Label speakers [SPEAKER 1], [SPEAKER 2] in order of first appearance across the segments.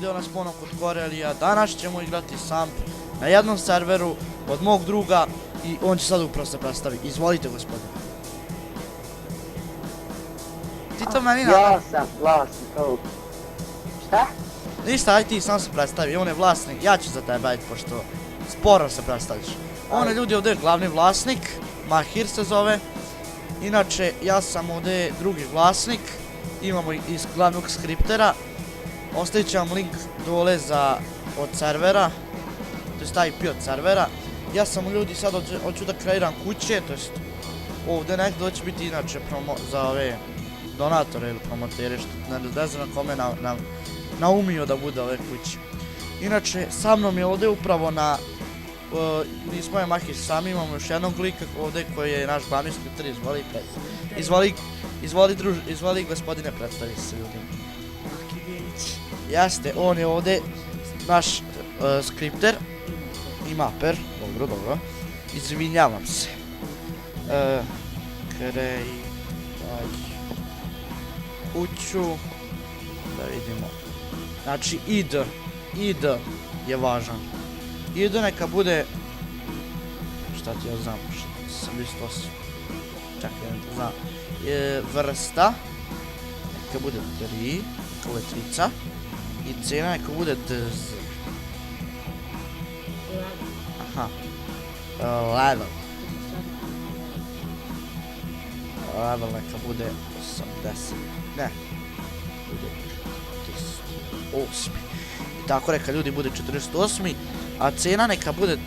[SPEAKER 1] ljudi, nas ponovno kod Korelija. Danas ćemo igrati sam na jednom serveru od mog druga i on će sad upravo se predstavi. Izvolite, gospodine. Ti to meni
[SPEAKER 2] Ja sam vlasnik ovog. Šta?
[SPEAKER 1] Ništa, aj ti sam se predstavi, on je vlasnik, ja ću za tebe, ajde, pošto sporo se predstaviš. On je ljudi ovdje glavni vlasnik, Mahir se zove. Inače, ja sam ovdje drugi vlasnik, imamo iz glavnog skriptera. Ostavit ću vam link dole od servera, to je taj IP od servera. Ja sam ljudi sad hoću da kreiram kuće, to jest ovdje nekdo će biti inače za ove donatore ili promotere, što ne znam na kome naumio da bude ove kuće. Inače, sa mnom je ovdje upravo nismo je Mahir sami, imamo još jednog lika ovdje koji je naš glavni skripter, izvoli gospodine, predstavi se ljudima. Jeste, on je ovdje naš skripter i maper, dobro, izvinjavam se. Kuću, da vidimo, znači id je važan. Id neka bude, šta ti ja znam, 78, čakaj, ne znam, vrsta, neka bude 3, neka bude trica, i cena neka bude dz. Aha, level neka bude 80, ne, bude 48. I tako neka ljudi bude 48. A cena neka bude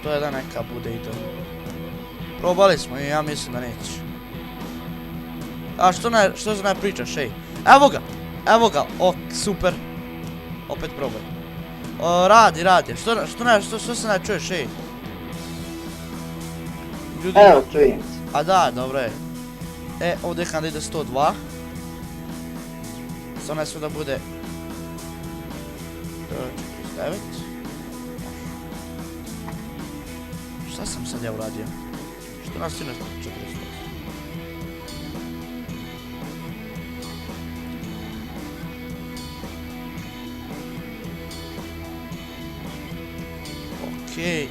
[SPEAKER 1] 101, neka bude i to. Probali smo i ja mislim da neće. A što za ne pričaš, ej? Evo ga, ok, super. Opet probaj. Radi, što se ne čuješ, ej?
[SPEAKER 2] Evo, čujem se.
[SPEAKER 1] A da, dobro je. Ovdje kada ide 102. Sad ne sve da bude 49. Šta sam sad ja uradio? Što nas ti nešto 48? Okej.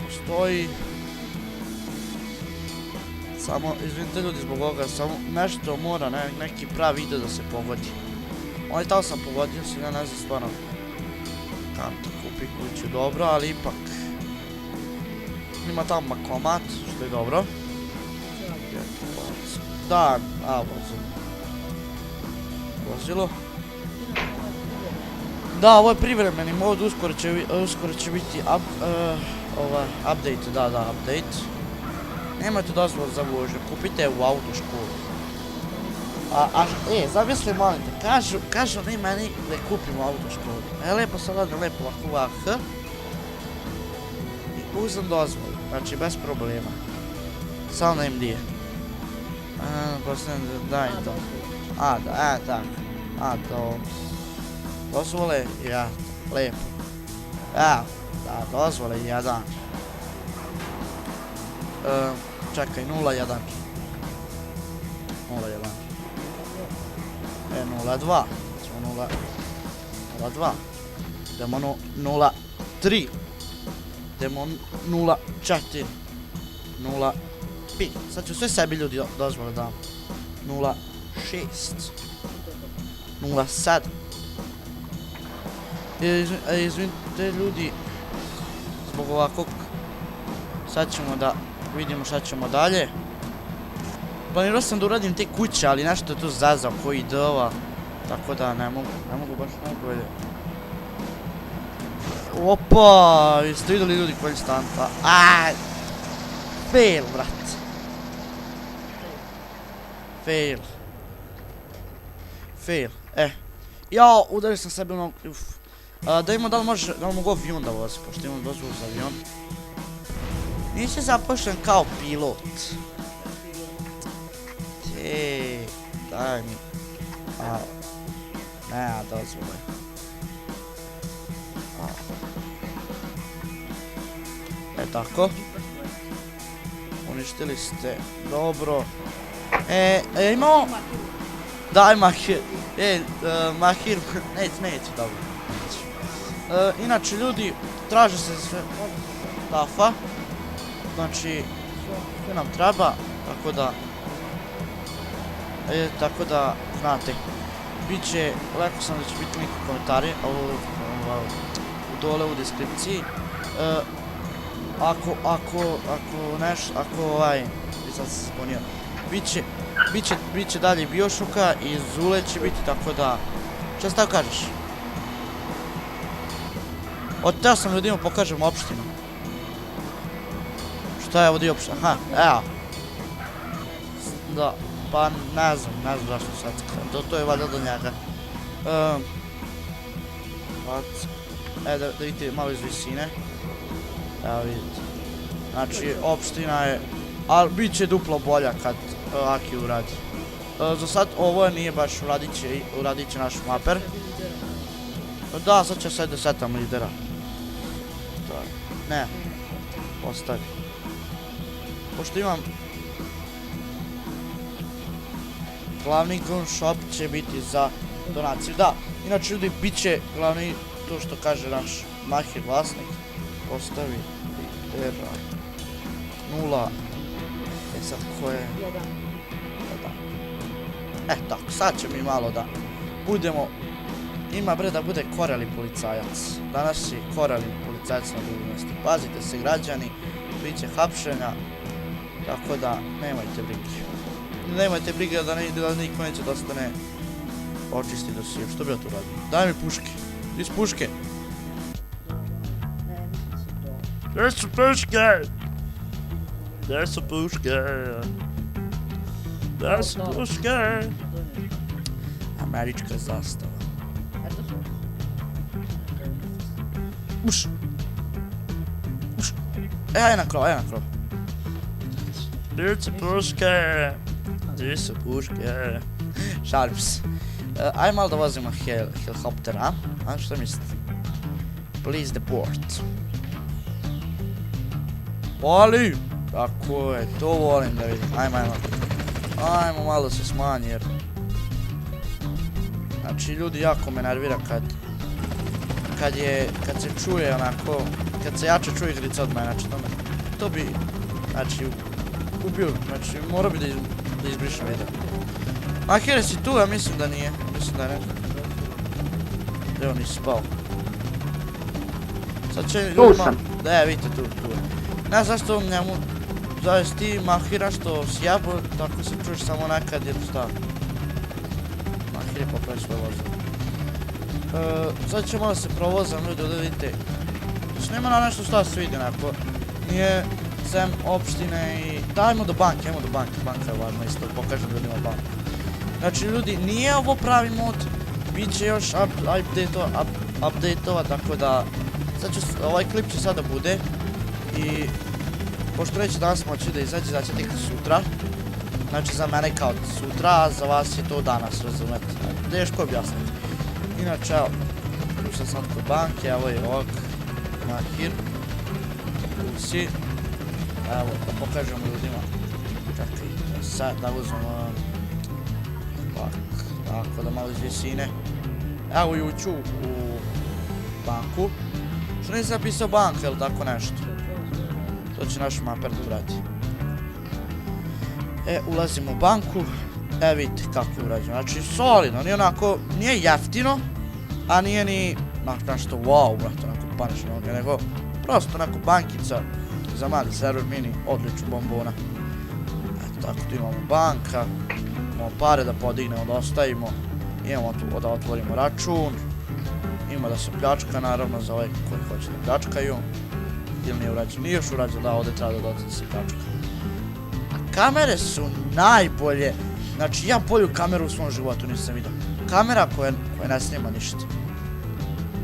[SPEAKER 1] Postoji. Samo, izvinite ljudi zbog ovoga, samo nešto mora, neki pravi video da se pogodi. Oni tamo sam pogodio se, ne znam stvarno kanto kupi kuću, dobro, ali ipak ima tamo makomat, što je dobro. Da, vozilo. Da, ovo je privremeni mod, uskoro će biti update, update. Nemojte dozvolu za vožnju, kupite u autoškolu. Zamisli molim te, kažu ne meni da kupim u autoškolu. Lepo sam radim, lepo ovako i uzem dozvolu, znači bez problema. Samo da im dije. Daj to. To. Dozvole, ja, lepo. Da, dozvole, jedan. Čekaj, 0,1. 0,2. 0,2. Idemo 0,3. Idemo 0,4. 0,5. Sad ću sve sebi ljudi dozvole dam. 0,6. 0,7. Izvinite ljudi, zbog ovakvog, sad ćemo da vidimo šta ćemo dalje. Planirao sam da uradim te kuće, ali nešto je tu zazao koji dova, tako da ne mogu baš najbolje. Opa, jeste vidjeli ljudi koji stan, fail, brat. Fail, jao, udario sam sebe ono, da imamo, da li mogu avion da vozi, pošto imam dozvolu za avion. Nisi zapošljen kao pilot. Daj mi. Nema dozvole. Tako. Uništili ste. Dobro. Imamo... Daj Mahir, Mahir, neće, dobro. Inače ljudi, traže se sve tafa, znači sve nam treba, tako da, znate, biće, rekao sam da će biti neki komentari, dole u deskripciji, sad se sponio, biće dalje Biošoka i Zule će biti, tako da, šta tako kažeš? Teo sam ljudima pokažem opštinu. Šta je ovdje opština? Aha, evo. Da, pa ne znam zašto sad skrenuo, to je valjda do njega. Da vidite malo iz visine. Evo vidite. Znači, opština je, ali bit će duplo bolja kad Aki uradi. Za sad ovo nije baš uradit će naš maper. Da, sad će sad da setam lidera. Ne, ostavi. Pošto imam glavni gun shop će biti za donaciju. Da, inače ljudi bit će glavni, to što kaže naš Mahir vlasnik. Ostavi lidera 0. Sad ko je? 1. Tako, sad će mi malo da budemo. Ima bre da bude koreli policajac. Danas je koreli policajac na dužnosti. Pazite se građani, bit će hapšenja. Tako da, nemojte brige. Nemojte brige da niko neće da ostane očisti dosije. Što bi ja tu radio? Daj mi puške. Iz puške. Gdje su puške? Gdje su puške? Gdje su puške? Američka zastava. Uš. Ajde na krov. Gdje su puške? Gdje su puške? Šalim se. Ajde malo da vozimo helikoptera, a što mislite? Please deport. Voli! Tako je, to volim da vidim. Ajmo malo se smanji jer... Znači ljudi jako me nervira kad se čuje onako, kad se jače čuje igrica od mene, znači to bi, znači, ubio, znači morao bi da izbrišem video. Mahir, si tu? Ja mislim da nije, mislim da ne. Evo nisi spao. Sad će ljudima, da vidite tu. Ne znam zašto njemu, zavisi ti Mahira što si jabo, tako se čuješ samo nekad jer šta. Mahir je popravi svoje vozilo. Sad ćemo da se provozam ljudi, da vidite. Znači nema na nešto šta se vidi onako. Nije sem opštine i... Dajmo do banke, banka je važno isto, pokažem ljudima banku. Znači ljudi, nije ovo pravi mod, bit će još update-ova, tako da... Ovaj klip će sada bude i... Pošto neće danas moći da izađe, znači tek sutra. Znači za mene kao sutra, a za vas je to danas, razumete. Teško objasniti. Inače, evo, ušao sam kod banke, evo je ovak, Mahir, Lucy, evo, da pokažemo ljudima, čekaj, sad da uzmemo, tako da malo iz visine, evo i uću u banku, što nisam napisao banka ili tako nešto, to će naš maper da uradi. Ulazimo u banku, vidite kako je urađeno, znači solidno, nije onako, nije jeftino, a nije ni nešto wow, brate, onako panično ovdje, nego prosto onako bankica za mali server mini, odlično bombona. Eto tako, tu imamo banka, imamo pare da podignemo, da ostavimo, imamo tu da otvorimo račun, ima da se pljačka naravno za ove koji hoće da pljačkaju, ili nije urađeno, nije još urađeno, da ovdje treba da dođe da se pljačka. A kamere su najbolje. Znači, ja bolju kameru u svom životu nisam vidio. Kamera koja ne snima ništa.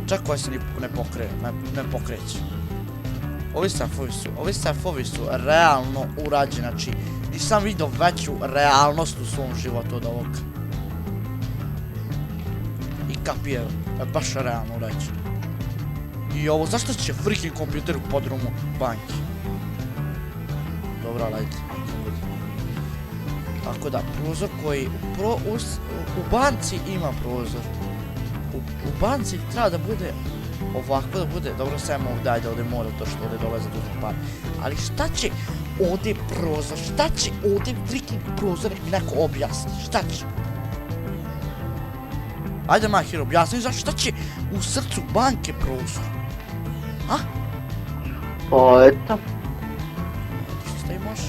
[SPEAKER 1] Čak koja se ne pokreće. Ovi stafovi su realno urađeni. Znači, nisam vidio veću realnost u svom životu od ovog. I kapije, baš realno urađeno. I ovo, zašto će freaking kompjuter u podrumu banki? Dobro, ajde. Tako da, prozor koji u banci ima prozor. U banci treba da bude ovako, da bude, dobro sve mogu daj da ovdje mora to što ovdje dolaze do uzme par. Ali šta će ovdje prozor, šta će ovdje freaking prozor, nek mi neko objasni, šta će? Ajde Mahir, objasni zašto šta će u srcu banke prozor? A?
[SPEAKER 2] Pa eto.
[SPEAKER 1] Šta imaš?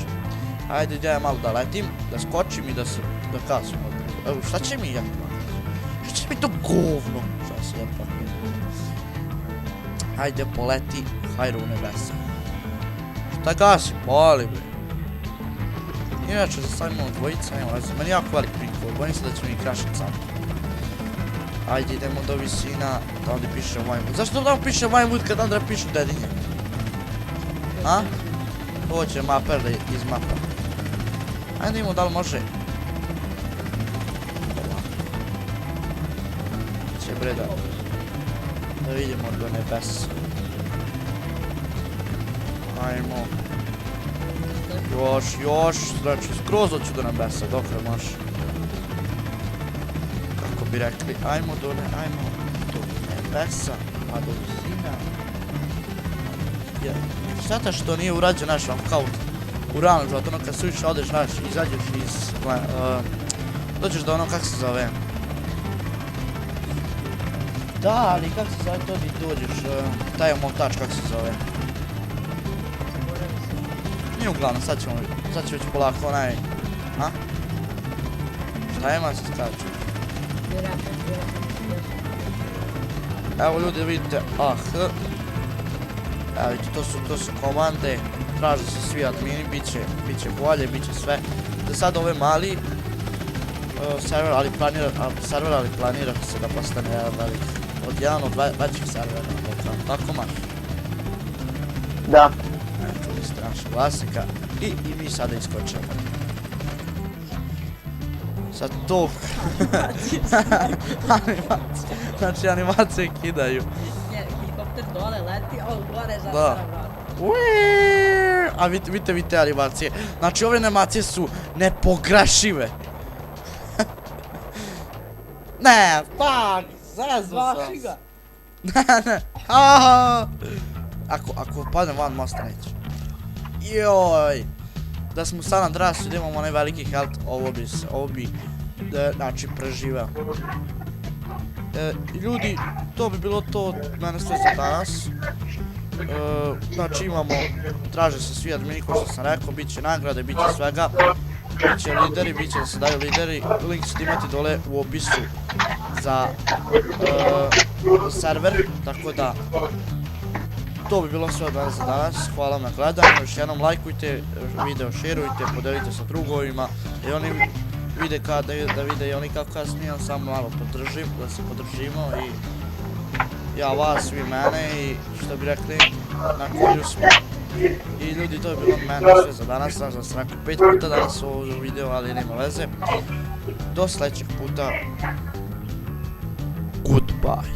[SPEAKER 1] Ajde, idem malo da letim, da skočim i da kasim. Evo, šta će mi jedan pa? Šta će mi to govno? Šta se jedan pa? Ajde, poleti, hajru u nebesa. Šta gasim? Pali bre. Inače, za sad imamo dvojica, nema veze. Meni jako velik pinkov, bojim se da će mi krašit sam. Ajde, idemo do visina, da ovdje piše Vinewood. Zašto ovdje piše Vinewood kad Andra pišu Dedinje? A? Ovo će maper da iz mapa. Ajde da imamo da li može. Će bre da vidimo do nebesa. Ajmo. Još, znači skroz hoću do nebesa, dokle može. Kako bi rekli, ajmo do nebesa, a do visina. Šteta što nije urađen naš walkout u realnom životu, ono kad suviše odeš, znaš, izađeš iz... dođeš do ono, kak se zove... Da, ali kak se zove to di dođeš, taj omotač, kak se zove... Nije uglavnom, sad ćemo već polako onaj... A? Šta ima se skaču? Evo ljudi vidite, evo vidite, to su komande, traže se svi admini, bit će bolje, bit će sve. Za sad ove mali server, ali planira se da postane jedan od većih servera, tako maš?
[SPEAKER 2] Da.
[SPEAKER 1] Čuli ste našeg vlasnika i mi sada iskočemo. Sad to... animacije, znači animacije kidaju.
[SPEAKER 3] Helikopter dole leti, a on gore
[SPEAKER 1] Da.
[SPEAKER 3] zatvara vrata.
[SPEAKER 1] A vidite animacije. Znači ove animacije su nepogrešive. Ne, fuck, zezu sam.
[SPEAKER 3] Zvaši ga.
[SPEAKER 1] Ne. Ako padnem van mosta neće. Joj. Da smo sad na drasu da imamo onaj veliki health, ovo bi znači preživeo. Ljudi, to bi bilo to od mene sve za danas. Znači imamo, traže se svi admini ko što sam rekao, bit će nagrade, bit će svega. Bit će lideri, bit će da se daju lideri. Link ćete imati dole u opisu za server, tako da to bi bilo sve od mene za danas. Hvala vam na gledanju, još jednom lajkujte video, šerujte, podelite sa drugovima i oni vide da vide i oni kako kasnije, samo malo podržim, da se podržimo i ja vas, vi mene i što bi rekli, na kolju smo. I ljudi, to je bilo od mene sve za danas, znam da sam rekao 5 puta danas u ovom video, ali nema veze. Do sljedećeg puta. Goodbye.